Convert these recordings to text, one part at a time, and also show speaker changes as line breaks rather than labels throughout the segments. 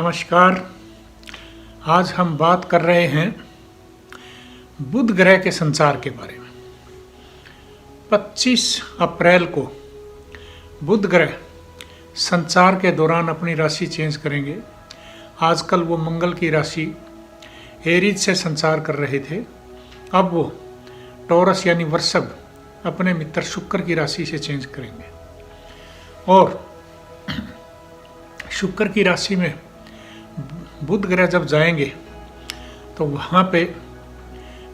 नमस्कार। आज हम बात कर रहे हैं बुध ग्रह के संचार के बारे में। 25 अप्रैल को बुध ग्रह संचार के दौरान अपनी राशि चेंज करेंगे। आजकल वो मंगल की राशि एरीज से संचार कर रहे थे, अब वो टॉरस यानी वृषभ अपने मित्र शुक्र की राशि से चेंज करेंगे। और शुक्र की राशि में बुध ग्रह जब जाएंगे तो वहाँ पे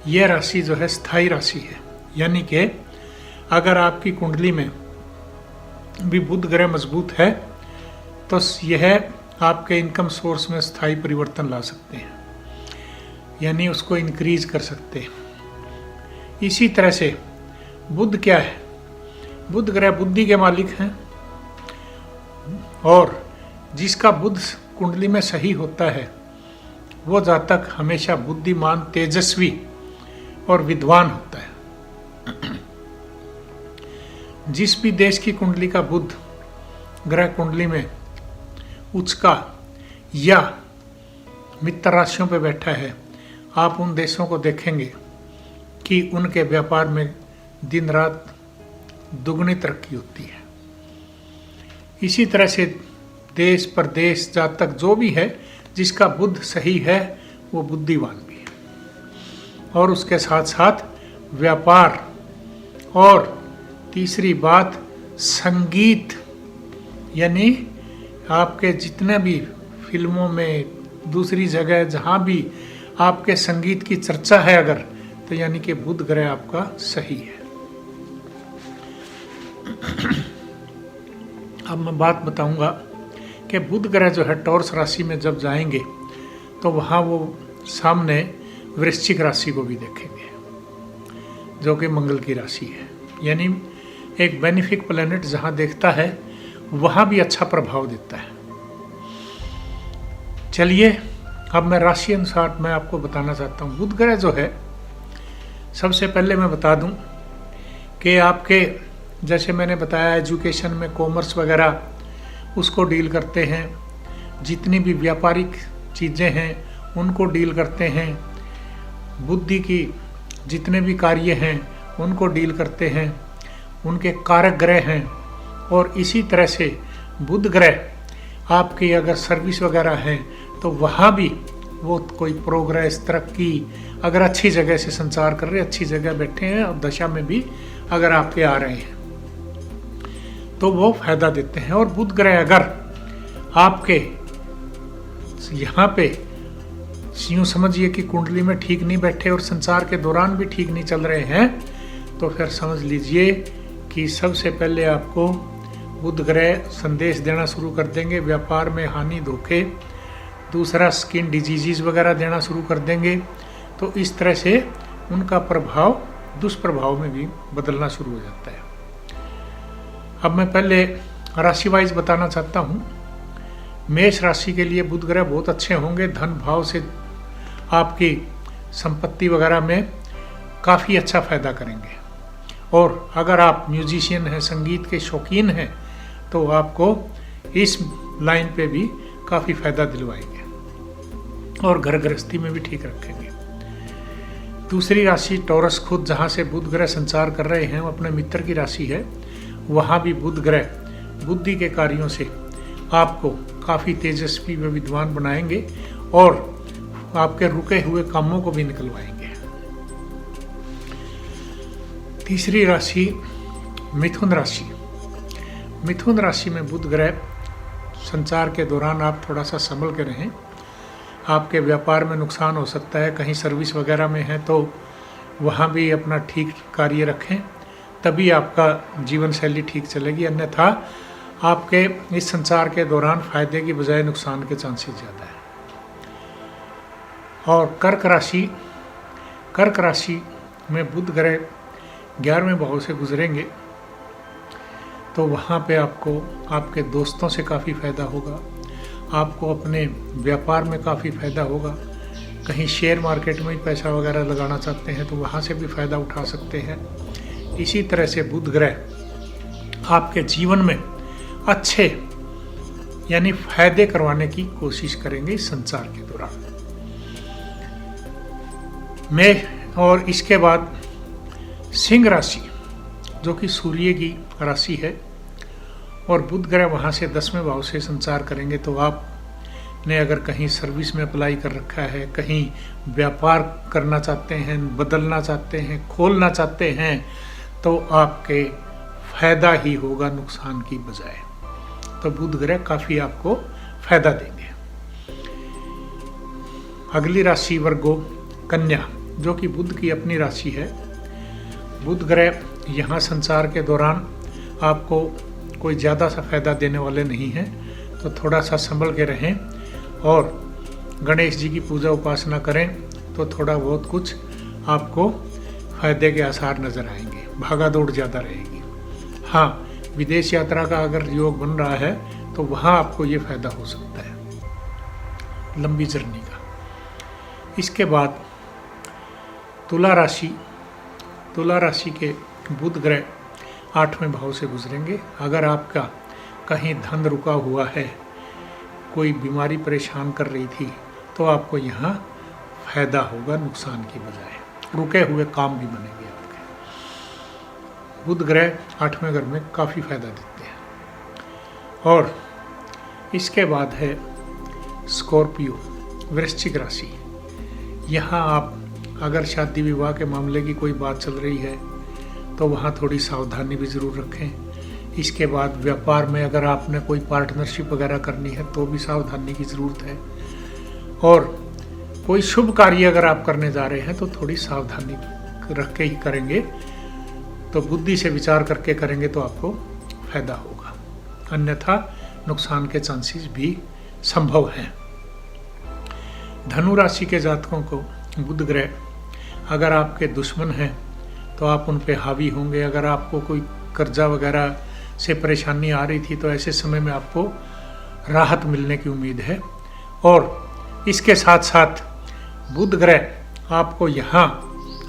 यह राशि जो है स्थायी राशि है, यानी कि अगर आपकी कुंडली में भी बुध ग्रह मजबूत है तो यह आपके इनकम सोर्स में स्थायी परिवर्तन ला सकते हैं, यानी उसको इंक्रीज कर सकते हैं। इसी तरह से बुध क्या है? बुध ग्रह बुद्धि के मालिक हैं और जिसका बुध कुंडली में सही होता है वो जातक हमेशा बुद्धिमान, तेजस्वी और विद्वान होता है। जिस भी देश की कुंडली का बुध ग्रह कुंडली में उचका या मित्र राशियों पर बैठा है, आप उन देशों को देखेंगे कि उनके व्यापार में दिन रात दुगनी तरक्की होती है। इसी तरह से देश प्रदेश जातक जो भी है जिसका बुध सही है वो बुद्धिमान भी है। और उसके साथ साथ व्यापार और तीसरी बात संगीत, यानी आपके जितने भी फिल्मों में दूसरी जगह जहाँ भी आपके संगीत की चर्चा है अगर, तो यानी कि बुध ग्रह आपका सही है। अब मैं बात बताऊंगा कि बुध ग्रह जो है टॉरस राशि में जब जाएंगे तो वहाँ वो सामने वृश्चिक राशि को भी देखेंगे जो कि मंगल की राशि है, यानी एक बेनिफिक प्लैनेट जहाँ देखता है वहाँ भी अच्छा प्रभाव देता है। चलिए अब मैं राशि अनुसार मैं आपको बताना चाहता हूँ। बुध ग्रह जो है, सबसे पहले मैं बता दूँ कि आपके जैसे मैंने बताया एजुकेशन में कॉमर्स वगैरह उसको डील करते हैं, जितनी भी व्यापारिक चीज़ें हैं उनको डील करते हैं, बुद्धि की जितने भी कार्य हैं उनको डील करते हैं, उनके कारक ग्रह हैं। और इसी तरह से बुध ग्रह आपकी अगर सर्विस वगैरह है तो वहाँ भी वो कोई प्रोग्रेस, तरक्की, अगर अच्छी जगह से संचार कर रहे, अच्छी जगह बैठे हैं और दशा में भी अगर आपके आ रहे हैं तो वो फायदा देते हैं। और बुध ग्रह अगर आपके यहाँ पे यूँ समझिए कि कुंडली में ठीक नहीं बैठे और संचार के दौरान भी ठीक नहीं चल रहे हैं तो फिर समझ लीजिए कि सबसे पहले आपको बुध ग्रह संदेश देना शुरू कर देंगे, व्यापार में हानि, धोखे, दूसरा स्किन डिजीज़ वगैरह देना शुरू कर देंगे। तो इस तरह से उनका प्रभाव दुष्प्रभाव में भी बदलना शुरू हो जाता है। अब मैं पहले राशि वाइज बताना चाहता हूँ। मेष राशि के लिए बुध ग्रह बहुत अच्छे होंगे, धन भाव से आपकी संपत्ति वगैरह में काफ़ी अच्छा फायदा करेंगे। और अगर आप म्यूजिशियन हैं, संगीत के शौकीन हैं, तो आपको इस लाइन पे भी काफ़ी फायदा दिलवाएंगे और घर गृहस्थी में भी ठीक रखेंगे। दूसरी राशि टॉरस, खुद जहाँ से बुध ग्रह संचार कर रहे हैं वो अपने मित्र की राशि है, वहाँ भी बुध ग्रह बुद्धि के कार्यों से आपको काफ़ी तेजस्वी व विद्वान बनाएंगे और आपके रुके हुए कामों को भी निकलवाएंगे। तीसरी राशि मिथुन राशि। मिथुन राशि में बुध ग्रह संचार के दौरान आप थोड़ा सा संभल के रहें। आपके व्यापार में नुकसान हो सकता है, कहीं सर्विस वगैरह में है तो वहाँ भी अपना ठीक कार्य रखें, तभी आपका जीवन शैली ठीक चलेगी। अन्यथा आपके इस संचार के दौरान फायदे की बजाय नुकसान के चांसेस ज़्यादा है। और कर्क राशि में बुध ग्रह 11वें भाव से गुजरेंगे तो वहाँ पे आपको आपके दोस्तों से काफ़ी फ़ायदा होगा, आपको अपने व्यापार में काफ़ी फ़ायदा होगा। कहीं शेयर मार्केट में ही पैसा वगैरह लगाना चाहते हैं तो वहाँ से भी फ़ायदा उठा सकते हैं। इसी तरह से बुध ग्रह आपके जीवन में अच्छे यानी फायदे करवाने की कोशिश करेंगे इस संचार के दौरान में। और इसके बाद सिंह राशि जो कि सूर्य की राशि है और बुध ग्रह वहाँ से 10वें भाव से संचार करेंगे, तो आपने अगर कहीं सर्विस में अप्लाई कर रखा है, कहीं व्यापार करना चाहते हैं, बदलना चाहते हैं, खोलना चाहते हैं, तो आपके फायदा ही होगा नुकसान की बजाय। तो बुध ग्रह काफी आपको फायदा देंगे। अगली राशि वर्गो कन्या जो कि बुध की अपनी राशि है। बुध ग्रह यहाँ संचार के दौरान आपको कोई ज़्यादा सा फायदा देने वाले नहीं हैं, तो थोड़ा सा संभल के रहें और गणेश जी की पूजा उपासना करें, तो थोड़ा बहुत कुछ आपको फायदे के आसार नज़र आएंगे। भागा दौड़ ज़्यादा रहेगी। हाँ, विदेश यात्रा का अगर योग बन रहा है तो वहाँ आपको ये फायदा हो सकता है लंबी जर्नी का। इसके बाद तुला राशि के बुध ग्रह 8वें भाव से गुजरेंगे। अगर आपका कहीं धन रुका हुआ है, कोई बीमारी परेशान कर रही थी, तो आपको यहाँ फायदा होगा नुकसान की बजाय। रुके हुए काम भी बनेंगे आपके। बुध ग्रह 8वें घर में काफ़ी फायदा देते हैं। और इसके बाद है स्कॉर्पियो वृश्चिक राशि। यहाँ आप अगर शादी विवाह के मामले की कोई बात चल रही है तो वहाँ थोड़ी सावधानी भी ज़रूर रखें। इसके बाद व्यापार में अगर आपने कोई पार्टनरशिप वगैरह करनी है तो भी सावधानी की ज़रूरत है। और कोई शुभ कार्य अगर आप करने जा रहे हैं तो थोड़ी सावधानी रख के ही करेंगे, तो बुद्धि से विचार करके करेंगे तो आपको फायदा होगा, अन्यथा नुकसान के चांसेस भी संभव हैं। धनु राशि के जातकों को बुध ग्रह अगर आपके दुश्मन हैं तो आप उन पे हावी होंगे। अगर आपको कोई कर्जा वगैरह से परेशानी आ रही थी तो ऐसे समय में आपको राहत मिलने की उम्मीद है। और इसके साथ साथ बुध ग्रह आपको यहाँ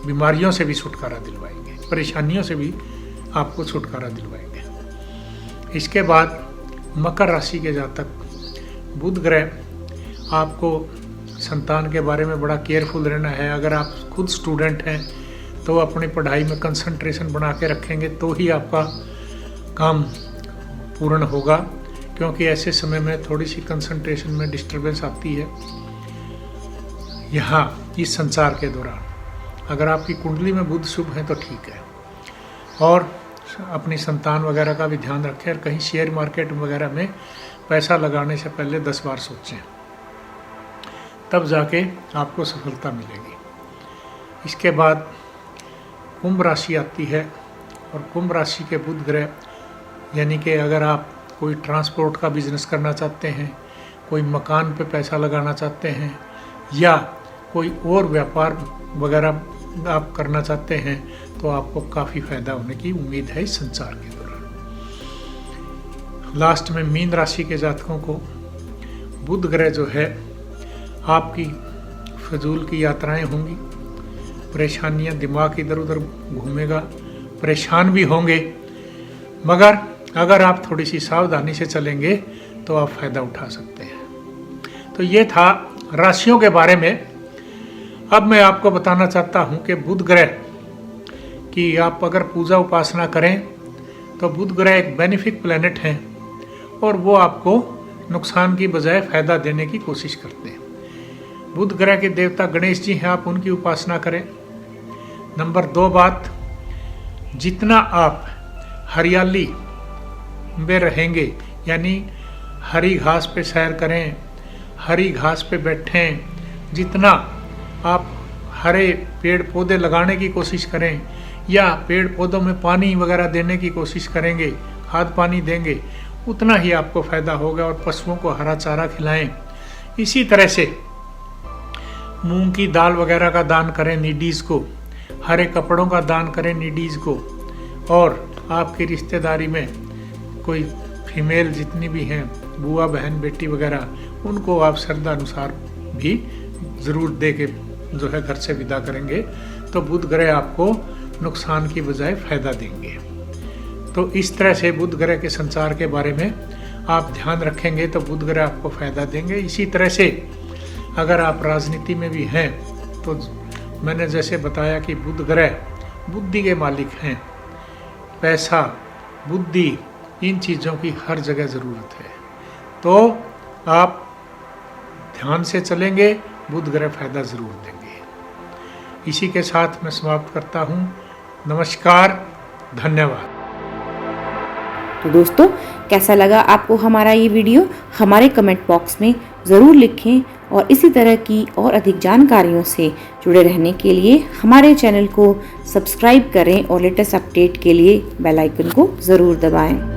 बीमारियों से भी छुटकारा दिलवाएंगे, परेशानियों से भी आपको छुटकारा दिलवाएंगे। इसके बाद मकर राशि के जातक बुध ग्रह आपको संतान के बारे में बड़ा केयरफुल रहना है। अगर आप खुद स्टूडेंट हैं तो अपनी पढ़ाई में कंसंट्रेशन बना के रखेंगे तो ही आपका काम पूर्ण होगा, क्योंकि ऐसे समय में थोड़ी सी कंसंट्रेशन में डिस्टरबेंस आती है। यहाँ इस संचार के दौरान अगर आपकी कुंडली में बुध शुभ है तो ठीक है। और अपनी संतान वगैरह का भी ध्यान रखें और कहीं शेयर मार्केट वगैरह में पैसा लगाने से पहले 10 बार सोचें, तब जाके आपको सफलता मिलेगी। इसके बाद कुंभ राशि आती है और कुंभ राशि के बुध ग्रह यानी कि अगर आप कोई ट्रांसपोर्ट का बिजनेस करना चाहते हैं, कोई मकान पे पैसा लगाना चाहते हैं या कोई और व्यापार वगैरह आप करना चाहते हैं तो आपको काफ़ी फायदा होने की उम्मीद है इस संचार के दौरान। लास्ट में मीन राशि के जातकों को बुध ग्रह जो है आपकी फजूल की यात्राएं होंगी, परेशानियां, दिमाग इधर उधर घूमेगा, परेशान भी होंगे, मगर अगर आप थोड़ी सी सावधानी से चलेंगे तो आप फायदा उठा सकते हैं। तो ये था राशियों के बारे में। अब मैं आपको बताना चाहता हूँ कि बुध ग्रह की आप अगर पूजा उपासना करें तो बुध ग्रह एक बेनिफिक प्लैनेट हैं और वो आपको नुकसान की बजाय फायदा देने की कोशिश करते हैं। बुध ग्रह के देवता गणेश जी हैं, आप उनकी उपासना करें। नंबर 2 बात, जितना आप हरियाली में रहेंगे यानी हरी घास पे सैर करें, हरी घास पे बैठें, जितना आप हरे पेड़ पौधे लगाने की कोशिश करें या पेड़ पौधों में पानी वगैरह देने की कोशिश करेंगे, खाद पानी देंगे, उतना ही आपको फायदा होगा। और पशुओं को हरा चारा खिलाएं। इसी तरह से मूंग की दाल वगैरह का दान करें नीडीज़ को, हरे कपड़ों का दान करें नीडीज़ को। और आपकी रिश्तेदारी में कोई फीमेल जितनी भी हैं, बुआ बहन बेटी वगैरह, उनको आप श्रद्धा अनुसार भी ज़रूर दे के जो है घर से विदा करेंगे तो बुध ग्रह आपको नुकसान की बजाय फायदा देंगे। तो इस तरह से बुध ग्रह के संचार के बारे में आप ध्यान रखेंगे तो बुध ग्रह आपको फायदा देंगे। इसी तरह से अगर आप राजनीति में भी हैं तो मैंने जैसे बताया कि बुध ग्रह बुद्धि के मालिक हैं। पैसा, बुद्धि, इन चीज़ों की हर जगह ज़रूरत है, तो आप ध्यान से चलेंगे, बुध ग्रह फायदा ज़रूर देंगे। इसी के साथ मैं समाप्त करता हूँ। नमस्कार, धन्यवाद।
तो दोस्तों, कैसा लगा आपको हमारा ये वीडियो? हमारे कमेंट बॉक्स में ज़रूर लिखें और इसी तरह की और अधिक जानकारियों से जुड़े रहने के लिए हमारे चैनल को सब्सक्राइब करें और लेटेस्ट अपडेट के लिए बेल आइकन को ज़रूर दबाएं।